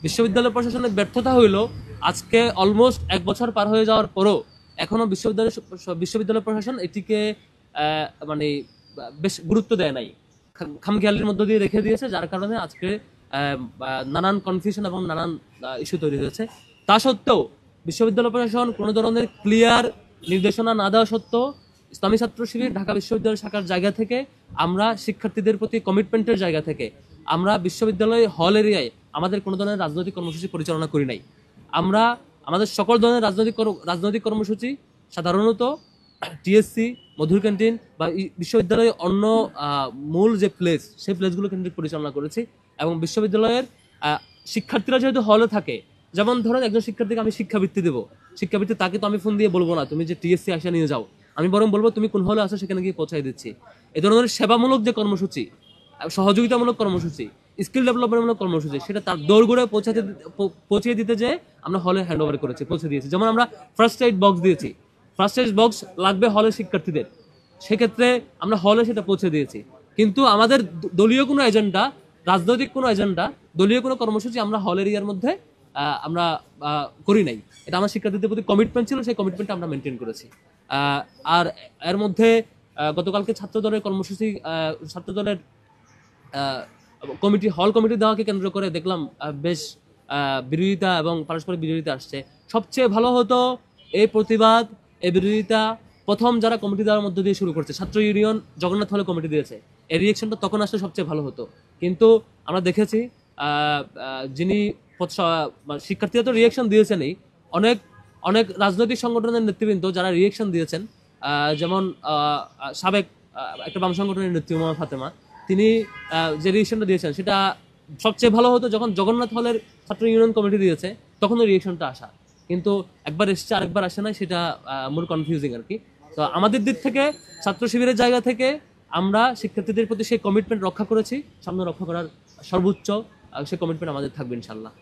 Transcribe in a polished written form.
বিশ্ববিদ্যালয় প্রশাসনের ব্যর্থতা হইল আজকে অলমোস্ট 1 বছর পার হয়ে যাওয়ার পরও এখনো বিশ্ববিদ্যালয় প্রশাসন এটিকে মানে বেশ গুরুত্ব দেয় নাই, খামখেয়ালির মধ্য দিয়ে রেখে দিয়েছে, যার কারণে আজকে নানান কনফিউশন এবং নানান ইস্যু তৈরি হয়েছে। তা সত্ত্বেও বিশ্ববিদ্যালয় প্রশাসন কোনো ধরনের ক্লিয়ার নির্দেশনা না দেওয়া সত্ত্বেও ইসলামী ছাত্র শিবির ঢাকা বিশ্ববিদ্যালয় শাখার জায়গা থেকে আমরা শিক্ষার্থীদের প্রতি কমিটমেন্টের জায়গা থেকে আমরা বিশ্ববিদ্যালয় হল এরিয়ায় আমাদের কোনো ধরনের রাজনৈতিক কর্মসূচি পরিচালনা করি নাই। আমরা আমাদের সকল ধরনের রাজনৈতিক কর্মসূচি সাধারণত টিএসসি, মধুর ক্যান্টিন বা বিশ্ববিদ্যালয়ের অন্য মূল যে প্লেস সেই প্লেসগুলো কেন্দ্রিক পরিচালনা করেছি। এবং বিশ্ববিদ্যালয়ের শিক্ষার্থীরা যেহেতু হলে থাকে, যেমন ধরেন একজন শিক্ষার্থীকে আমি শিক্ষাবৃত্তি দেবো, শিক্ষাবৃত্তি তাকে তো আমি ফোন দিয়ে বলবো না তুমি যে টিএসসি আসা নিয়ে যাও, আমি বরং বলবো তুমি কোন হলে আসো সেখানে গিয়ে পৌঁছাই দিচ্ছি। এ ধরনের সেবামূলক যে কর্মসূচি, সহযোগিতামূলক কর্মসূচি, স্কিল ডেভেলপমেন্টমূলক কর্মসূচি, সেটা তার দৌড়গড়ে পৌঁছে দিতে যে আমরা হলে হ্যান্ড ওভার করেছি, পৌঁছে দিয়েছি। যেমন আমরা ফার্স্ট এইড বক্স দিয়েছি, ফার্স্ট এইড বক্স লাগবে হলের শিক্ষার্থীদের, সেক্ষেত্রে আমরা হলে সেটা পৌঁছে দিয়েছি। কিন্তু আমাদের দলীয় কোনো এজেন্ডা, রাজনৈতিক কোনো এজেন্ডা, দলীয় কোনো কর্মসূচি আমরা হল এরিয়ার মধ্যে আমরা করি নাই। এটা আমার শিক্ষার্থীদের প্রতি কমিটমেন্ট ছিল, সেই কমিটমেন্টটা আমরা মেনটেন করেছি। আর এর মধ্যে গতকালকে ছাত্রদলের কর্মসূচি, ছাত্রদলের হল কমিটি দেওয়াকে কেন্দ্র করে দেখলাম বেশ বিরোধিতা এবং পারস্পরিক বিরোধিতা আসছে। সবচেয়ে ভালো হতো এই প্রতিবাদ, এই বিরোধিতা প্রথম যারা কমিটি দেওয়ার মধ্য দিয়ে শুরু করছে, ছাত্র ইউনিয়ন জগন্নাথ হলে কমিটি দিয়েছে, এই রিয়েকশনটা তখন আসলে সবচেয়ে ভালো হতো। কিন্তু আমরা দেখেছি যিনি শিক্ষার্থীরা তো রিয়েকশন দিয়েছেনই, অনেক অনেক রাজনৈতিক সংগঠনের নেতৃবৃন্দ যারা রিয়েকশন দিয়েছেন, যেমন সাবেক একটা বাম সংগঠনের নেত্রী মোহাম্মদ ফাতেমা, তিনি যে রিয়েকশনটা দিয়েছেন সেটা সবচেয়ে ভালো হতো যখন জগন্নাথ হলের ছাত্র ইউনিয়ন কমিটি দিয়েছে তখন ওই রিয়েকশনটা আসা। কিন্তু একবার এসছে আরেকবার আসে না, সেটা মোর কনফিউজিং আর কি। তো আমাদের দিক থেকে, ছাত্র শিবিরের জায়গা থেকে আমরা শিক্ষার্থীদের প্রতি সেই কমিটমেন্ট রক্ষা করেছি, সামনে রক্ষা করার সর্বোচ্চ সেই কমিটমেন্ট আমাদের থাকবে ইনশাল্লাহ।